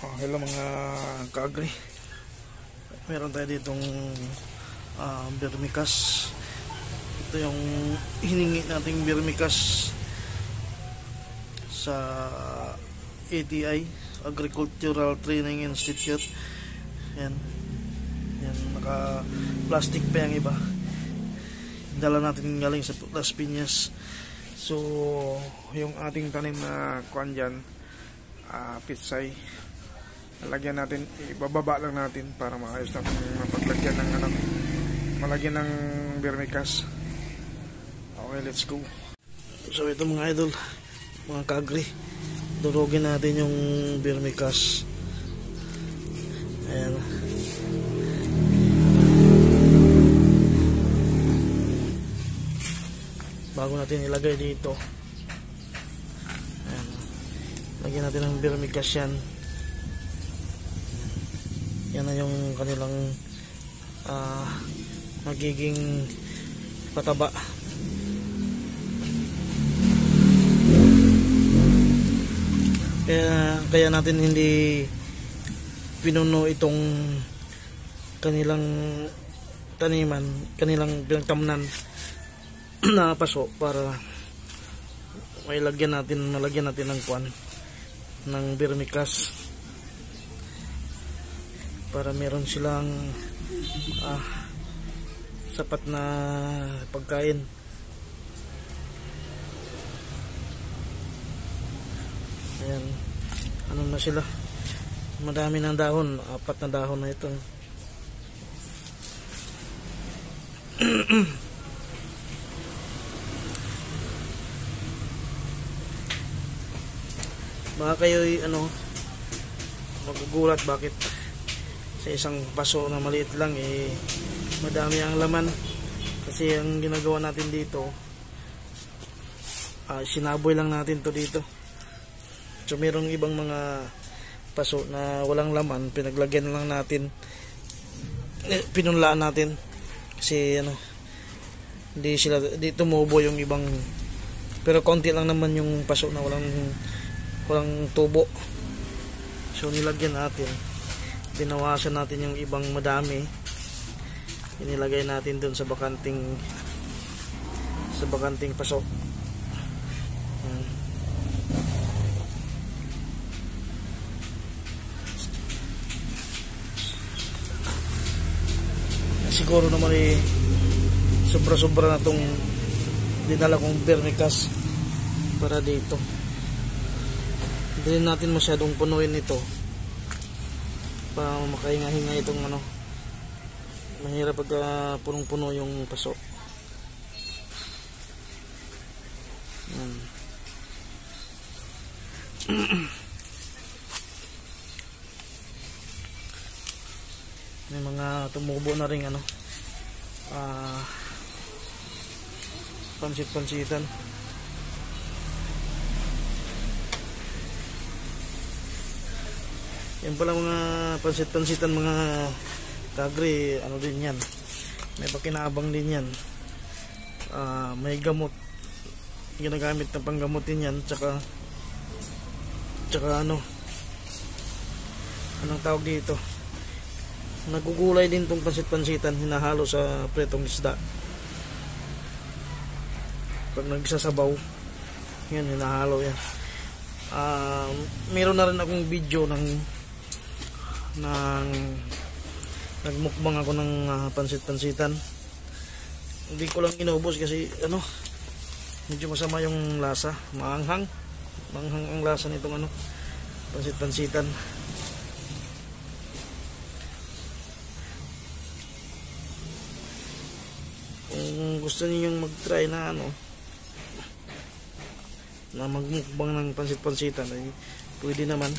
Hello mga kaagri, meron tayo ditong vermicast. Ito yung hiningi nating vermicast sa ATI, Agricultural Training Institute. Yan, naka plastic pa yung iba, dala natin galing sa Las Piñas. So yung ating tanim na kuan dyan, pitsay, lagyan natin, ibababa lang natin para maayos na mapaglagyan ng malagyan ng vermicast. Okay, let's go. So ito mga idol, mga kaagri, durugin natin yung vermicast. Ayan, bago natin ilagay dito. Ayan, lagyan natin ng vermicast yan. Yan na yung kanilang magiging pataba. Kaya natin hindi pinuno itong kanilang taniman, kanilang pinagtamnan na paso, para malagyan natin ng kuan, ng vermicast, para meron silang sapat na pagkain. Ayan, ano na sila, madami ng dahon, 4 na dahon na ito. Baka kayo'y magugulat bakit sa isang paso na maliit lang madami ang laman. Kasi ang ginagawa natin dito, sinaboy lang natin to dito. So mayroong ibang mga paso na walang laman, pinaglagyan lang natin, pinunlaan natin kasi di tumubo yung ibang, pero konti lang naman yung paso na walang tubo. So nilagyan natin, binawasan natin yung ibang madami, inilagay natin dun sa bakanting paso. Siguro naman sobra-sobra na tong dinala kong vermicast para dito. Hindi natin masyadong punuin ito para makahinga-hinga itong mahirap pag punong-puno yung paso. May mga tumubo na ring pansit-pansitan. Yan pala mga pansit-pansitan mga kaagri, din yan, may pakinabang din yan. May gamot, ginagamit na panggamot din yan, tsaka anong tawag dito, nagugulay din tong pansit-pansitan, hinahalo sa pretong isda. Pag nagsasabaw yan, hinahalo yan. Meron na rin akong video ng nagmukbang ako ng pansit-pansitan. Hindi ko lang inubos kasi medyo masama yung lasa, maanghang ang lasa nitong pansit-pansitan. Kung gusto niyo mag-try na magmukbang ng pansit-pansitan, ay pwede naman,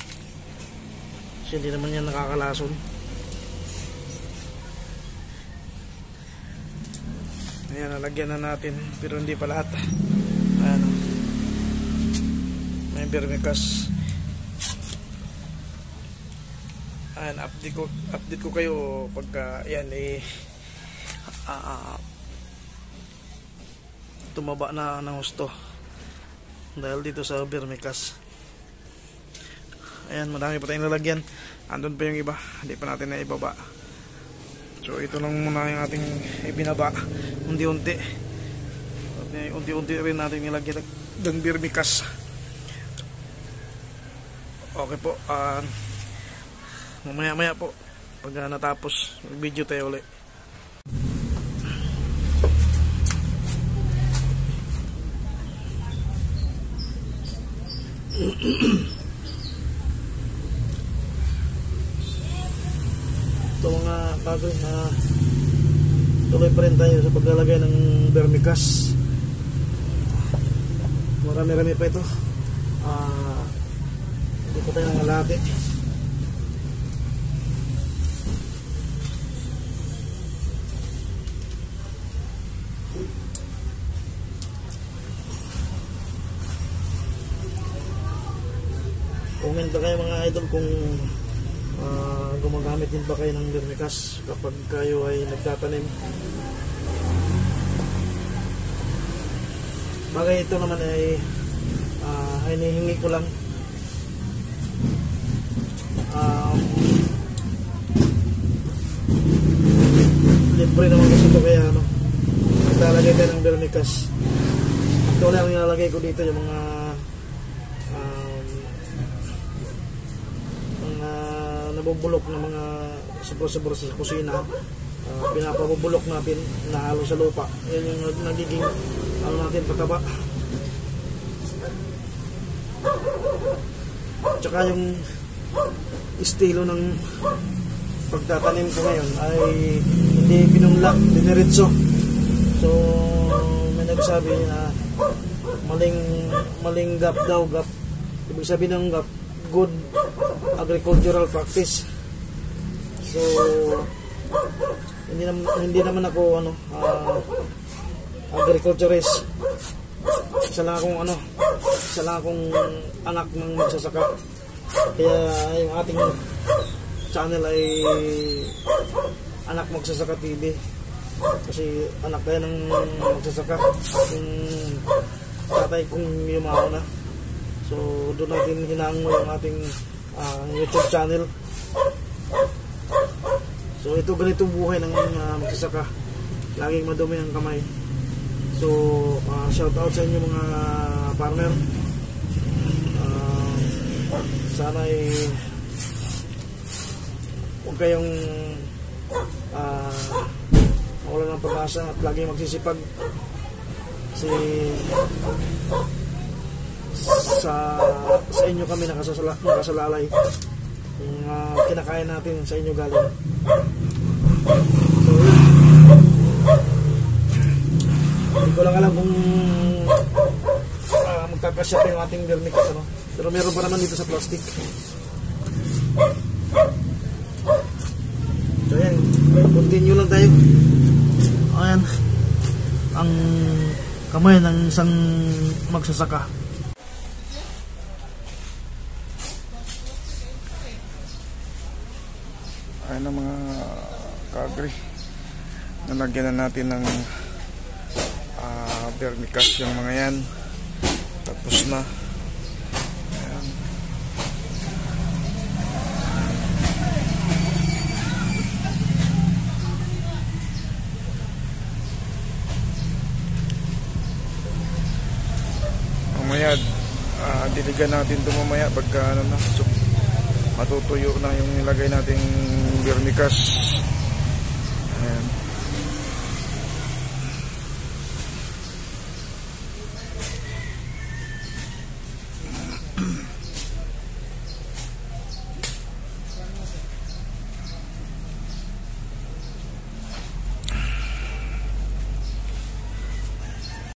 kasi hindi naman yan nakakalason. Ayan, nalagyan na natin, pero hindi pa lahat. May vermicast. Ayan, update ko kayo pagka yan tumaba na ng husto dahil dito sa vermicast. Ayan, madami pa tayong lalagyan. Andun pa yung iba, hindi pa natin na ibaba. So ito lang muna yung ating ibinaba, unti-unti. Unti-unti rin natin nilagyan ng vermicast. Okay po, mamaya-maya po pag natapos video tayo ulit. Ito mga kagawin na tuloy pa rin tayo sa paglalagay ng vermicast. Marami-rami pa ito. Hindi pa tayo nangalati. Comment ba kayo mga idol kung gumagamit din ba kayo ng vermicast kapag kayo ay nagtatanim. Bagay ito naman ay hinihingi ko lang. Libre naman kasi ito, kaya naglalagay tayo ng vermicast. Ito lang nilalagay ko dito, yung mga nabubulok na mga sobra-sobra sa kusina. Pinapabubulok natin, nahalo sa lupa. Yan yung nagiging natin pataba. Tsaka yung estilo ng pagtatanim ko ngayon ay hindi pinunla, diniretso. So may nagsabi na maling gap daw, gap. Ibig sabihin ng gap, good agricultural practice. So hindi naman ako agriculturist. Isa lang akong anak ng magsasaka. Kaya yung ating channel ay Anak Magsasaka TV. Kasi anak tayo ng magsasaka. Yung tatay kong yumaon na. So doon natin hinango yung ating YouTube channel. So ito, ganito buhay ng magsasaka. Laging madumi ang kamay. So shout out sa inyo mga farmer. Sana ay huwag kayong wala ng pag-asa at laging magsisipag. Kasi sa inyo kami nakasalalay. Yung kinakain natin sa inyo galing. So hindi ko lang alam kung magkakasya pa yung ating vermicast, pero meron pa naman dito sa plastic. So yan, continue lang tayo. Ayan ang kamay ng isang magsasaka. Ayan ang mga kagri, nalagyan na natin ng vermicast yung mga yan. Tapos na. Ayan. Mamaya diligan natin ito mamaya pagka matutuyo na yung nilagay nating vermicast. Ayan.